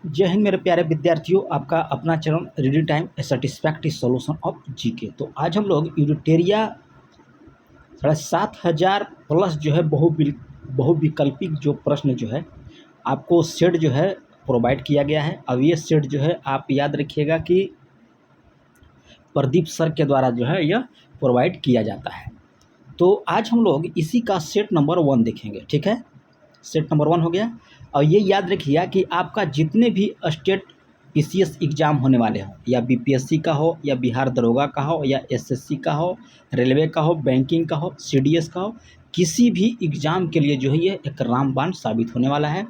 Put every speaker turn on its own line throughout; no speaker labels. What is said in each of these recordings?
जय हिंद मेरे प्यारे विद्यार्थियों, आपका अपना channel reading time A satisfactory solution of GK. तो आज हम लोग यूरिटेरिया 7,500 प्लस जो है बहुविकल्पिक जो प्रश्न जो है आपको सेट जो है प्रोवाइड किया गया है। अब ये सेट जो है आप याद रखिएगा कि प्रदीप सर के द्वारा जो है यह प्रोवाइड किया जाता है। तो आज हम लोग इसी का सेट नंबर 1 देखेंगे। ठीक है, सेट नंबर 1 हो गया। और ये याद रखिएगा कि आपका जितने भी स्टेट पीसीएस एग्ज़ाम होने वाले हों, या बीपीएससी का हो, या बिहार दरोगा का हो, या एसएससी का हो, रेलवे का हो, बैंकिंग का हो, सीडीएस का हो, किसी भी एग्ज़ाम के लिए जो है ये एक रामबाण साबित होने वाला है।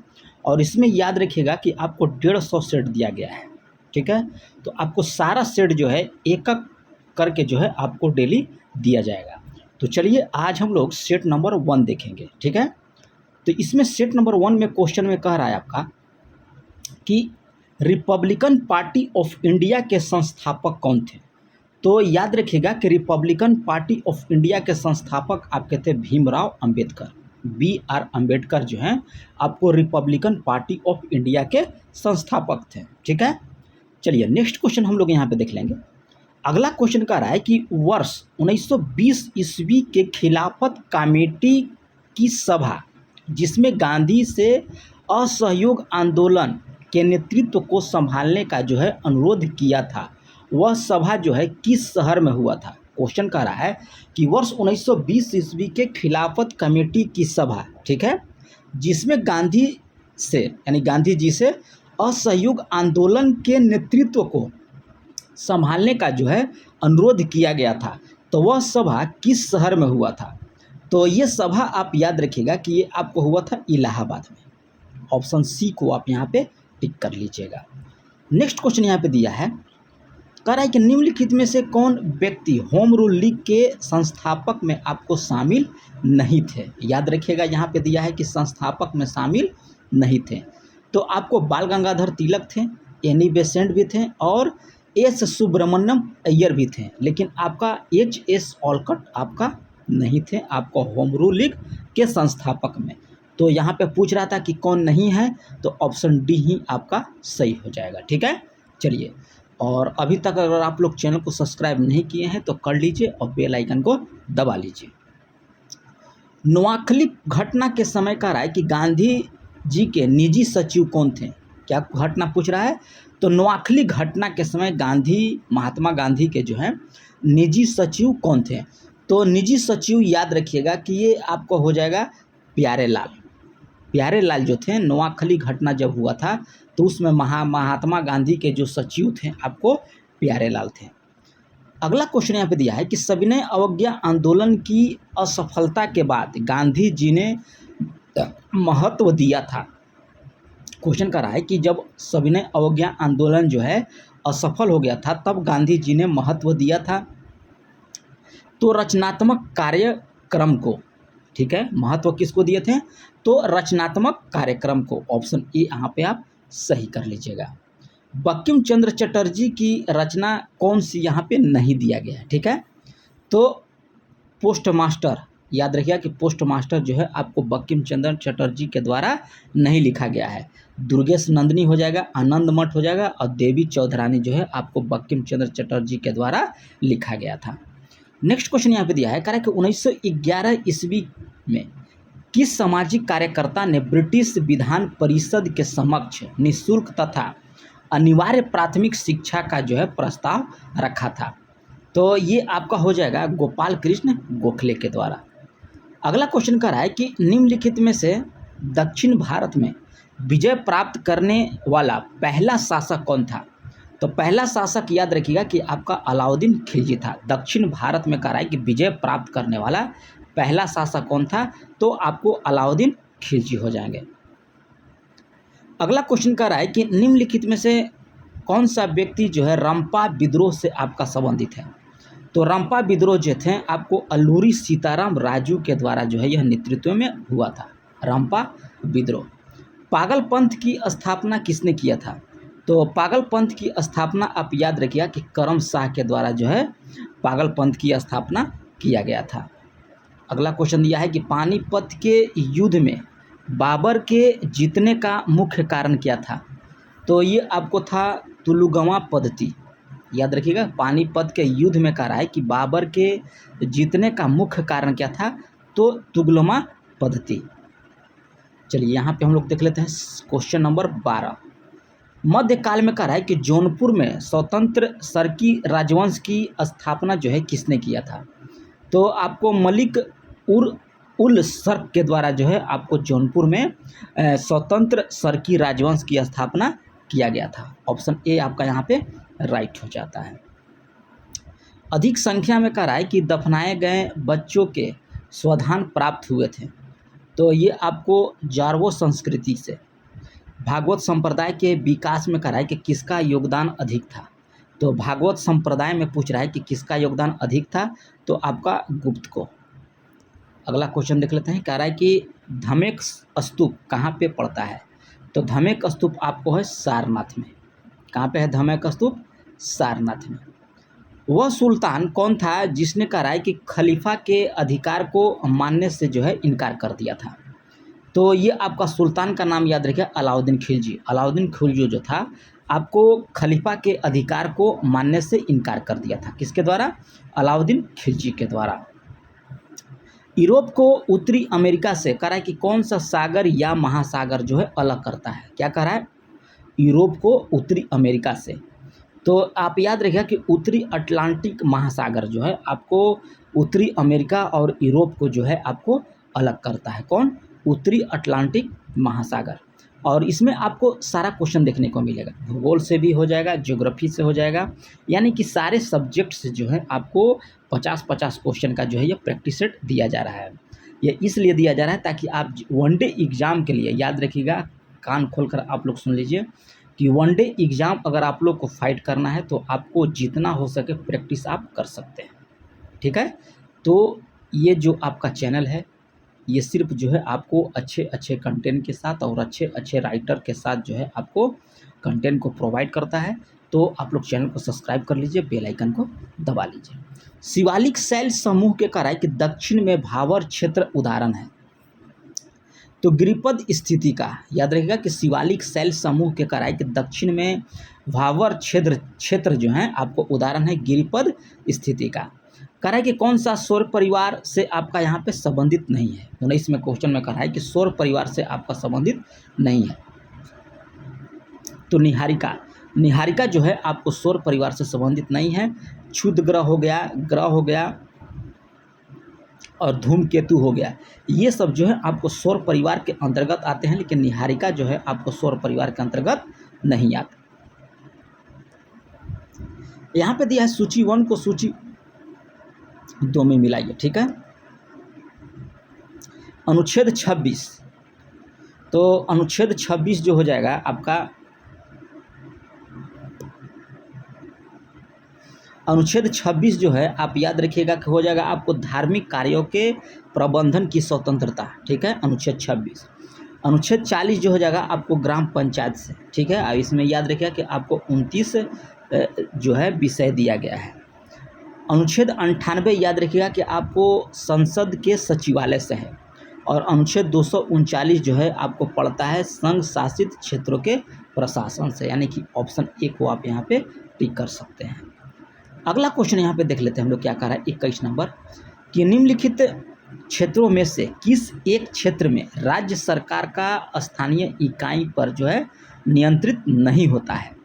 और इसमें याद रखिएगा कि आपको 150 सेट दिया गया है। ठीक है, तो आपको सारा सेट जो है एक एक करके जो है आपको डेली दिया जाएगा। तो चलिए आज हम लोग सेट नंबर 1 देखेंगे। ठीक है, तो इसमें सेट नंबर 1 में क्वेश्चन में कह रहा है आपका कि रिपब्लिकन पार्टी ऑफ इंडिया के संस्थापक कौन थे। तो याद रखिएगा कि रिपब्लिकन पार्टी ऑफ इंडिया के संस्थापक आपके थे भीमराव अंबेडकर। BR अंबेडकर जो हैं आपको रिपब्लिकन पार्टी ऑफ इंडिया के संस्थापक थे। ठीक है, चलिए नेक्स्ट क्वेश्चन हम लोग यहाँ पे देख लेंगे। अगला क्वेश्चन कह रहा है कि वर्ष 1920 ईस्वी के खिलाफत कमेटी की सभा जिसमें गांधी से असहयोग आंदोलन के नेतृत्व को संभालने का जो है अनुरोध किया था, वह सभा जो है किस शहर में हुआ था। क्वेश्चन कह रहा है कि वर्ष 1920 ईस्वी के खिलाफत कमेटी की सभा, ठीक है, जिसमें गांधी से यानी गांधी जी से असहयोग आंदोलन के नेतृत्व को संभालने का जो है अनुरोध किया गया था, तो वह सभा किस शहर में हुआ था। तो ये सभा आप याद रखिएगा कि ये आपको हुआ था इलाहाबाद में। ऑप्शन सी को आप यहाँ पे टिक कर लीजिएगा। नेक्स्ट क्वेश्चन यहाँ पे दिया है, कह रहा है कि निम्नलिखित में से कौन व्यक्ति होम रूल लीग के संस्थापक में आपको शामिल नहीं थे। याद रखिएगा यहाँ पे दिया है कि संस्थापक में शामिल नहीं थे। तो आपको बाल गंगाधर तिलक थे, एनी बेसेंट भी थे, और एस सुब्रमण्यम अय्यर भी थे, लेकिन आपका HS ऑलकट आपका नहीं थे आपको होम रूल लीग के संस्थापक में। तो यहाँ पे पूछ रहा था कि कौन नहीं है, तो ऑप्शन डी ही आपका सही हो जाएगा। ठीक है, चलिए, और अभी तक अगर आप लोग चैनल को सब्सक्राइब नहीं किए हैं तो कर लीजिए और बेल आइकन को दबा लीजिए। नोआखली घटना के समय कह रहा है कि गांधी जी के निजी सचिव कौन थे। क्या घटना पूछ रहा है, तो नोआखली घटना के समय महात्मा गांधी के जो है निजी सचिव कौन थे। तो निजी सचिव याद रखिएगा कि ये आपको हो जाएगा प्यारे लाल जो थे। नोआखली घटना जब हुआ था तो उसमें महात्मा गांधी के जो सचिव थे आपको प्यारे लाल थे। अगला क्वेश्चन यहाँ पे दिया है कि सविनय अवज्ञा आंदोलन की असफलता के बाद गांधी जी ने महत्व दिया था। क्वेश्चन कर रहा है कि जब सविनय अवज्ञा आंदोलन जो है असफल हो गया था तब गांधी जी ने महत्व दिया था तो रचनात्मक कार्यक्रम को। ठीक है, महत्व किसको दिए थे, तो रचनात्मक कार्यक्रम को। ऑप्शन ए यहाँ पे आप सही कर लीजिएगा। बंकिम चंद्र चटर्जी की रचना कौन सी यहाँ पे नहीं दिया गया है। ठीक है, तो पोस्टमास्टर, याद रखिएगा कि पोस्टमास्टर जो है आपको बंकिम चंद्र चटर्जी के द्वारा नहीं लिखा गया है। दुर्गेश नंदिनी हो जाएगा, आनंद मठ हो जाएगा, और देवी चौधरानी जो है आपको बंकिम चंद्र चटर्जी के द्वारा लिखा गया था। नेक्स्ट क्वेश्चन यहाँ पे दिया है, कह रहा है कि 1911 ईस्वी में किस सामाजिक कार्यकर्ता ने ब्रिटिश विधान परिषद के समक्ष निःशुल्क तथा अनिवार्य प्राथमिक शिक्षा का जो है प्रस्ताव रखा था। तो ये आपका हो जाएगा गोपाल कृष्ण गोखले के द्वारा। अगला क्वेश्चन कह रहा है कि निम्नलिखित में से दक्षिण भारत में विजय प्राप्त करने वाला पहला शासक कौन था। तो पहला शासक याद रखिएगा कि आपका अलाउद्दीन खिलजी था। दक्षिण भारत में कह रहा है कि विजय प्राप्त करने वाला पहला शासक कौन था, तो आपको अलाउद्दीन खिलजी हो जाएंगे। अगला क्वेश्चन कह रहा है कि निम्नलिखित में से कौन सा व्यक्ति जो है रंपा विद्रोह से आपका संबंधित है। तो रंपा विद्रोह जो थे आपको अल्लूरी सीताराम राजू के द्वारा जो है यह नेतृत्व में हुआ था, रंपा विद्रोह। पागलपंथ की स्थापना किसने किया था। तो पागलपंथ की स्थापना आप याद रखिएगा कि करम शाह के द्वारा जो है पागलपंथ की स्थापना किया गया था। अगला क्वेश्चन दिया है कि पानीपत के युद्ध में बाबर के जीतने का मुख्य कारण क्या था। तो ये आपको था तुलुगमा पद्धति, याद रखिएगा। पानीपत के युद्ध में कह रहा है कि बाबर के जीतने का मुख्य कारण क्या था, तो तुगलमा पद्धति। चलिए यहाँ पे हम लोग देख लेते हैं क्वेश्चन नंबर 12। मध्यकाल में कह रहा है कि जौनपुर में स्वतंत्र सरकी राजवंश की स्थापना जो है किसने किया था, तो आपको मलिक उल सर्क के द्वारा जो है आपको जौनपुर में स्वतंत्र सरकी राजवंश की स्थापना किया गया था। ऑप्शन ए आपका यहाँ पे राइट हो जाता है। अधिक संख्या में कह रहा है कि दफनाए गए बच्चों के स्वधान प्राप्त हुए थे, तो ये आपको जारवो संस्कृति से। भागवत संप्रदाय के विकास में कह रहा है कि किसका योगदान अधिक था, तो भागवत संप्रदाय में पूछ रहा है कि किसका योगदान अधिक था, तो आपका गुप्त को। अगला क्वेश्चन देख लेते हैं। कह रहा है कि धमेक स्तूप कहाँ पे पड़ता है, तो धमेक स्तूप आपको है सारनाथ में। कहाँ पे है धमेक स्तूप? सारनाथ में। वह सुल्तान कौन था जिसने कह रहा है कि खलीफा के अधिकार को मानने से जो है इनकार कर दिया था, तो ये आपका सुल्तान का नाम याद रखिए, अलाउद्दीन खिलजी। अलाउद्दीन खिलजी जो था आपको खलीफा के अधिकार को मानने से इनकार कर दिया था, किसके द्वारा? अलाउद्दीन खिलजी के द्वारा। यूरोप को उत्तरी अमेरिका से कह रहा है कि कौन सा सागर या महासागर जो है अलग करता है, क्या कह रहा है? यूरोप को उत्तरी अमेरिका से। तो आप याद रखिएगा कि उत्तरी अटलांटिक महासागर जो है आपको उत्तरी अमेरिका और यूरोप को जो है आपको अलग करता है। कौन? उत्तरी अटलांटिक महासागर। और इसमें आपको सारा क्वेश्चन देखने को मिलेगा, भूगोल से भी हो जाएगा, ज्योग्राफी से हो जाएगा, यानी कि सारे सब्जेक्ट से जो है आपको 50-50 क्वेश्चन का जो है ये प्रैक्टिस सेट दिया जा रहा है। ये इसलिए दिया जा रहा है ताकि आप वनडे एग्ज़ाम के लिए, याद रखिएगा, कान खोलकर आप लोग सुन लीजिए कि वनडे एग्ज़ाम अगर आप लोग को फाइट करना है तो आपको जितना हो सके प्रैक्टिस आप कर सकते हैं, ठीक है। तो ये जो आपका चैनल है ये सिर्फ जो है आपको अच्छे अच्छे कंटेंट के साथ और अच्छे अच्छे राइटर के साथ जो है आपको कंटेंट को प्रोवाइड करता है। तो आप लोग चैनल को सब्सक्राइब कर लीजिए, बेल आइकन को दबा लीजिए। शिवालिक शैल समूह के कह रहा है कि दक्षिण में भावर क्षेत्र उदाहरण है, तो गिरिपद स्थिति का याद रखिएगा कि शिवालिक शैल समूह के कह रहा है कि दक्षिण में भावर क्षेत्र जो है आपको उदाहरण है गिरिपद स्थिति का। कह रहा है कि कौन सा सौर परिवार से आपका यहाँ पे संबंधित नहीं है। 19वें क्वेश्चन में कह रहा है कि सौर परिवार से आपका संबंधित नहीं है, तो निहारिका जो है आपको सौर परिवार से संबंधित नहीं है। क्षुद्र ग्रह हो गया और धूमकेतु हो गया, ये सब जो है आपको सौर परिवार के अंतर्गत आते हैं, लेकिन निहारिका जो है आपको सौर परिवार के अंतर्गत नहीं आते। यहाँ पे दिया है सूची 1 को सूची 2 में मिलाइए, ठीक है। अनुच्छेद 26, तो अनुच्छेद 26 जो हो जाएगा आपका, अनुच्छेद 26 जो है आप याद रखिएगा कि हो जाएगा आपको धार्मिक कार्यों के प्रबंधन की स्वतंत्रता, ठीक है, अनुच्छेद 26। अनुच्छेद 40 जो हो जाएगा आपको ग्राम पंचायत से, ठीक है। अब इसमें याद रखिएगा कि आपको 29 जो है विषय दिया गया है। अनुच्छेद 98 याद रखिएगा कि आपको संसद के सचिवालय से है, और अनुच्छेद 239 जो है आपको पड़ता है संघ शासित क्षेत्रों के प्रशासन से, यानी कि ऑप्शन ए को आप यहाँ पे टिक कर सकते हैं। अगला क्वेश्चन यहाँ पे देख लेते हैं हम लोग क्या कह रहा है 21 नंबर, कि निम्नलिखित क्षेत्रों में से किस एक क्षेत्र में राज्य सरकार का स्थानीय इकाई पर जो है नियंत्रित नहीं होता है।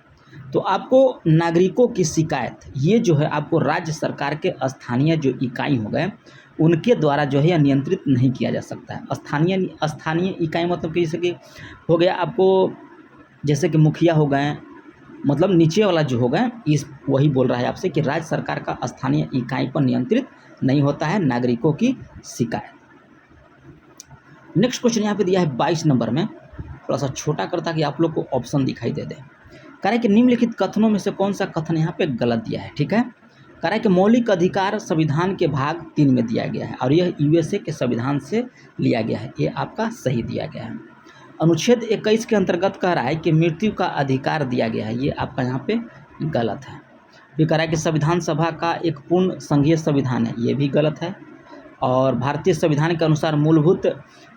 तो आपको नागरिकों की शिकायत, ये जो है आपको राज्य सरकार के स्थानीय जो इकाई हो गए उनके द्वारा जो है यह नियंत्रित नहीं किया जा सकता है। स्थानीय इकाई मतलब कि जैसे कि हो गया आपको, जैसे कि मुखिया हो गए, मतलब नीचे वाला जो हो गए, इस वही बोल रहा है आपसे कि राज्य सरकार का स्थानीय इकाई पर नियंत्रित नहीं होता है नागरिकों की शिकायत। नेक्स्ट क्वेश्चन यहाँ पे दिया है 22 नंबर में, थोड़ा सा छोटा करता कि आप लोग को ऑप्शन दिखाई दे दे। कह रहा है कि निम्नलिखित कथनों में से कौन सा कथन यहाँ पे गलत दिया है, ठीक है। कह रहा है कि मौलिक अधिकार संविधान के भाग 3 में दिया गया है और यह यूएसए के संविधान से लिया गया है, ये आपका सही दिया गया है। अनुच्छेद 21 के अंतर्गत कह रहा है कि मृत्यु का अधिकार दिया गया है, ये आपका यहाँ पे गलत है। फिर कह रहा है कि संविधान सभा का एक पूर्ण संघीय संविधान है, ये भी गलत है। और भारतीय संविधान के अनुसार मूलभूत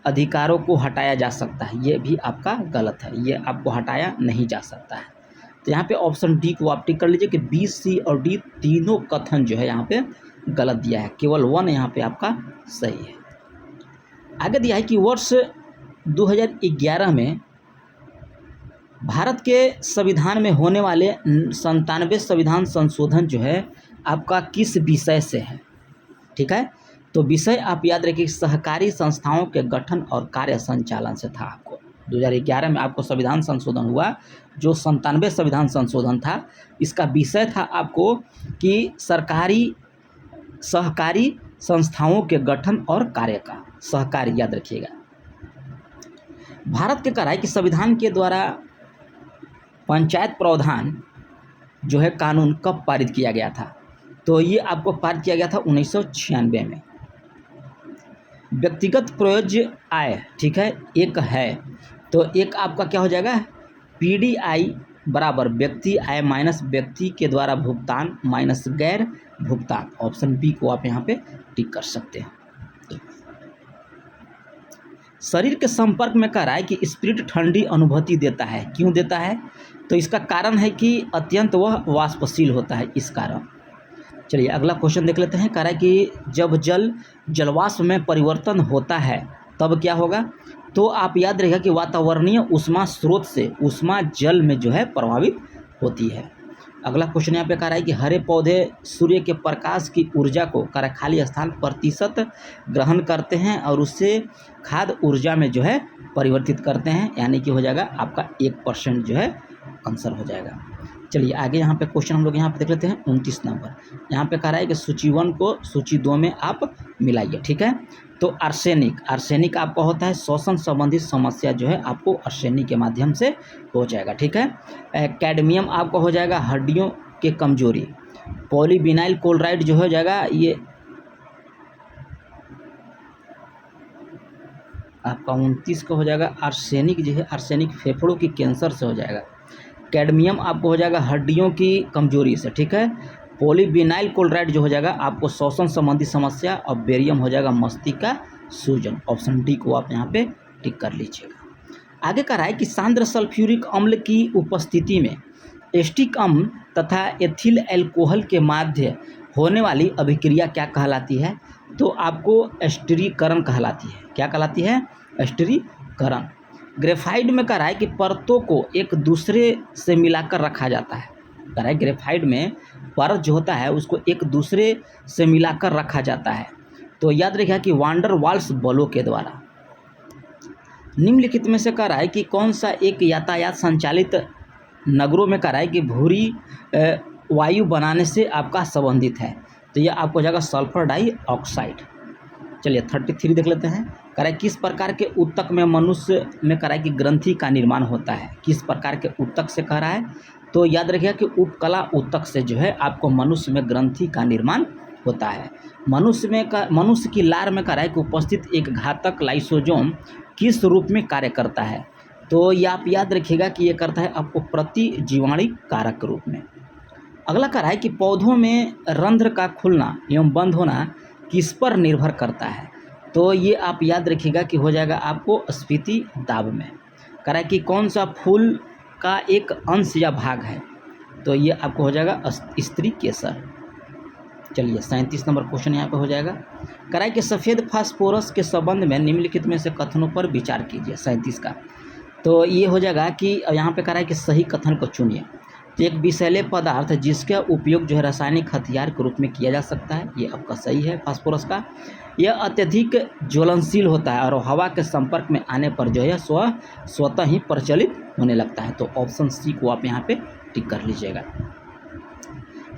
अधिकारों को हटाया जा सकता है, ये भी आपका गलत है, ये आपको हटाया नहीं जा सकता है। तो यहाँ पे ऑप्शन डी को आप टिक कर लीजिए कि बी, सी और डी तीनों कथन जो है यहाँ पे गलत दिया है, केवल 1 यहाँ पे आपका सही है। आगे दिया है कि वर्ष 2011 में भारत के संविधान में होने वाले 97 संविधान संशोधन जो है आपका किस विषय से है, ठीक है। तो विषय आप याद रखिए, सहकारी संस्थाओं के गठन और कार्य संचालन से था। आपको 2011 में आपको संविधान संशोधन हुआ, जो 97 संविधान संशोधन था, इसका विषय था आपको कि सहकारी संस्थाओं के गठन और कार्य का, सहकारी याद रखिएगा। भारत के कहा है कि संविधान के द्वारा पंचायत प्रावधान जो है कानून कब पारित किया गया था, तो ये आपको पारित किया गया था 1996 में। व्यक्तिगत प्रयोज्य आय, ठीक है, एक है, तो एक आपका क्या हो जाएगा, पीडीआई बराबर व्यक्ति आय माइनस व्यक्ति के द्वारा भुगतान माइनस गैर भुगतान। ऑप्शन बी को आप यहाँ पे टिक कर सकते हैं। शरीर के संपर्क में कह रहा है कि स्पिरिट ठंडी अनुभूति देता है, क्यों देता है, तो इसका कारण है कि अत्यंत वह वाष्पशील होता है, इस कारण। चलिए अगला क्वेश्चन देख लेते हैं। कह रहा है कि जब जलवाष्प में परिवर्तन होता है तब क्या होगा, तो आप याद रखिएगा कि वातावरणीय ऊष्मा स्रोत से ऊष्मा जल में जो है प्रभावित होती है। अगला क्वेश्चन यहाँ पे कह रहा है कि हरे पौधे सूर्य के प्रकाश की ऊर्जा को खाली स्थान प्रतिशत ग्रहण करते हैं और उससे खाद्य ऊर्जा में जो है परिवर्तित करते हैं, यानी कि हो जाएगा आपका 1% जो है आंसर हो जाएगा। चलिए आगे यहाँ पे क्वेश्चन हम लोग यहाँ पे देख लेते हैं 29 नंबर। यहाँ पे कह रहा है कि सूची 1 को सूची 2 में आप मिलाइए, ठीक है। तो आर्सेनिक आपका होता है श्वसन संबंधित समस्या जो है आपको आर्सेनिक के माध्यम से हो जाएगा, ठीक है। कैडमियम आपका हो जाएगा हड्डियों के कमजोरी। पॉलीविनाइल क्लोराइड जो हो जाएगा ये आपका 29 का हो जाएगा। आर्सेनिक जो है आर्सेनिक फेफड़ों की कैंसर से हो जाएगा। कैडमियम आपको हो जाएगा हड्डियों की कमजोरी से, ठीक है। पॉलीविनाइल क्लोराइड जो हो जाएगा आपको श्वसन संबंधी समस्या, और बेरियम हो जाएगा मस्तिष्क का सूजन। ऑप्शन डी को आप यहाँ पे टिक कर लीजिएगा। आगे कह रहा है कि सांद्र सल्फ्यूरिक अम्ल की उपस्थिति में एस्टिक अम्ल तथा एथिल एल्कोहल के माध्य होने वाली अभिक्रिया क्या कहलाती है, तो आपको एस्टरीकरण कहलाती है। क्या कहलाती है, एस्टरीकरण। ग्रेफाइट में कह रहा है कि परतों को एक दूसरे से मिलाकर रखा जाता है। कह रहा है ग्रेफाइट में परत जो होता है उसको एक दूसरे से मिलाकर रखा जाता है, तो याद रखिएगा कि वांडर वाल्स बलों के द्वारा। निम्नलिखित में से कह रहा है कि कौन सा एक यातायात संचालित नगरों में कह रहा है कि भूरी वायु बनाने से आपका संबंधित है, तो यह आपको हो जाएगा सल्फर डाइऑक्साइड। चलिए 33 देख लेते हैं। कह रहा है किस प्रकार के ऊतक में मनुष्य में कह रहा है कि ग्रंथि का निर्माण होता है, किस प्रकार के ऊतक से कह रहा है, तो याद रखिएगा कि उपकला ऊतक से जो है आपको मनुष्य में ग्रंथि का निर्माण होता है। मनुष्य की लार में कह रहा है कि उपस्थित एक घातक लाइसोजोम किस रूप में कार्य करता है, तो ये आप याद रखिएगा कि ये करता है आपको प्रतिजीवाणु कारक के रूप में। अगला कह रहा है कि पौधों में रंध्र का खुलना एवं बंद होना किस पर निर्भर करता है, तो ये आप याद रखिएगा कि हो जाएगा आपको स्फीति दाब में। कह रहा है कि कौन सा फूल का एक अंश या भाग है, तो ये आपको हो जाएगा स्त्री केसर। चलिए 37 नंबर क्वेश्चन यहाँ पे हो जाएगा। कह रहा है कि सफ़ेद फास्फोरस के संबंध में निम्नलिखित में से कथनों पर विचार कीजिए। 37 का तो ये हो जाएगा कि यहाँ पे कह रहा है कि सही कथन को चुनिए। तो एक विषैले पदार्थ जिसका उपयोग जो है रासायनिक हथियार के रूप में किया जा सकता है, ये आपका सही है फास्फोरस का। यह अत्यधिक ज्वलनशील होता है और हवा के संपर्क में आने पर जो है स्वतः ही प्रचलित होने लगता है, तो ऑप्शन सी को आप यहाँ पे टिक कर लीजिएगा।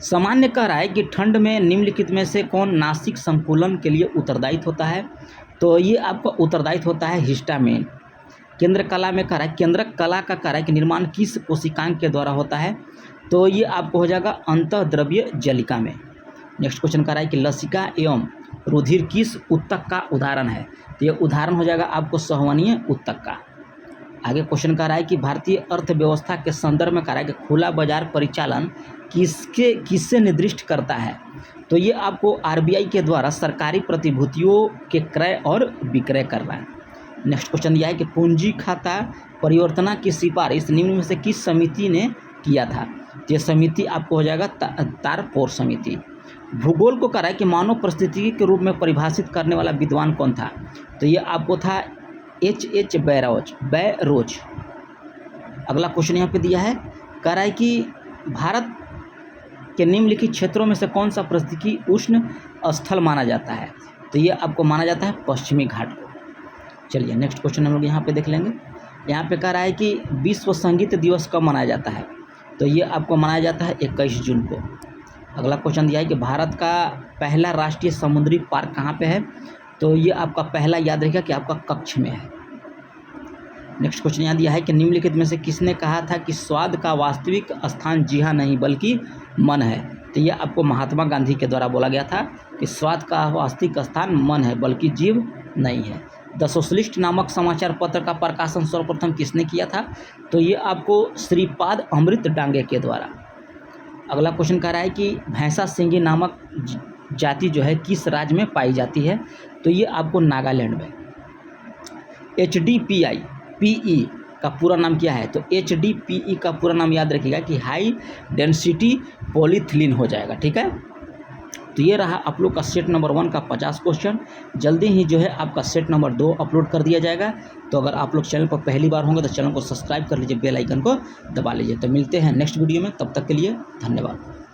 सामान्य कह रहा है कि ठंड में निम्नलिखित में से कौन नासिक संकुलन के लिए उत्तरदायित्व होता है, तो ये आपका उत्तरदायित्व होता है हिस्टामिन। केंद्र कला में कह रहा है, केंद्र कला का कह रहा है कि निर्माण किस कोशिकांग के द्वारा होता है, तो ये आपको हो जाएगा अंतःद्रव्य जलिका में। नेक्स्ट क्वेश्चन कह रहा है कि लसिका एवं रुधिर किस ऊतक का उदाहरण है, तो ये उदाहरण हो जाएगा आपको सहवनीय ऊतक का। आगे क्वेश्चन कह रहा है कि भारतीय अर्थव्यवस्था के संदर्भ में कह रहा है कि खुला बाजार परिचालन किससे निर्दिष्ट करता है? तो ये आपको आरबीआई के द्वारा सरकारी प्रतिभूतियों के क्रय और विक्रय करना है। नेक्स्ट क्वेश्चन दिया है कि पूंजी खाता परिवर्तना की सिफारिश निम्न में से किस समिति ने किया था? तो ये समिति आपको हो जाएगा तारपोर समिति। भूगोल को कहा है कि मानव परिस्थिति के रूप में परिभाषित करने वाला विद्वान कौन था? तो ये आपको था H.H. बैरोज। अगला क्वेश्चन यहाँ पे दिया है, कह रहा है कि भारत के निम्नलिखित क्षेत्रों में से कौन सा पारिस्थितिकी उष्ण स्थल माना जाता है? तो ये आपको माना जाता है पश्चिमी घाट को। चलिए नेक्स्ट क्वेश्चन हम लोग यहाँ पे देख लेंगे। यहाँ पे कह रहा है कि विश्व संगीत दिवस कब मनाया जाता है? तो ये आपको मनाया जाता है 21 जून को। अगला क्वेश्चन दिया है कि भारत का पहला राष्ट्रीय समुद्री पार्क कहाँ पे है? तो ये आपका पहला याद रखिएगा कि आपका कच्छ में है। नेक्स्ट क्वेश्चन यहाँ दिया है कि निम्नलिखित में से किसने कहा था कि स्वाद का वास्तविक स्थान जीहा नहीं बल्कि मन है? तो ये आपको महात्मा गांधी के द्वारा बोला गया था कि स्वाद का वास्तविक स्थान मन है बल्कि जीव नहीं है। द सोशलिस्ट नामक समाचार पत्र का प्रकाशन सर्वप्रथम किसने किया था? तो ये आपको श्रीपाद अमृत डांगे के द्वारा। अगला क्वेश्चन कह रहा है कि भैंसा सिंगी नामक जाति जो है किस राज्य में पाई जाती है? तो ये आपको नागालैंड में। HDPE का पूरा नाम क्या है? तो HDPE का पूरा नाम याद रखिएगा कि हाई डेंसिटी पॉलीथिलीन हो जाएगा, ठीक है। तो ये रहा आप लोग का सेट नंबर 1 का 50 क्वेश्चन। जल्दी ही जो है आपका सेट नंबर 2 अपलोड कर दिया जाएगा। तो अगर आप लोग चैनल पर पहली बार होंगे तो चैनल को सब्सक्राइब कर लीजिए, बेल आइकन को दबा लीजिए। तो मिलते हैं नेक्स्ट वीडियो में, तब तक के लिए धन्यवाद।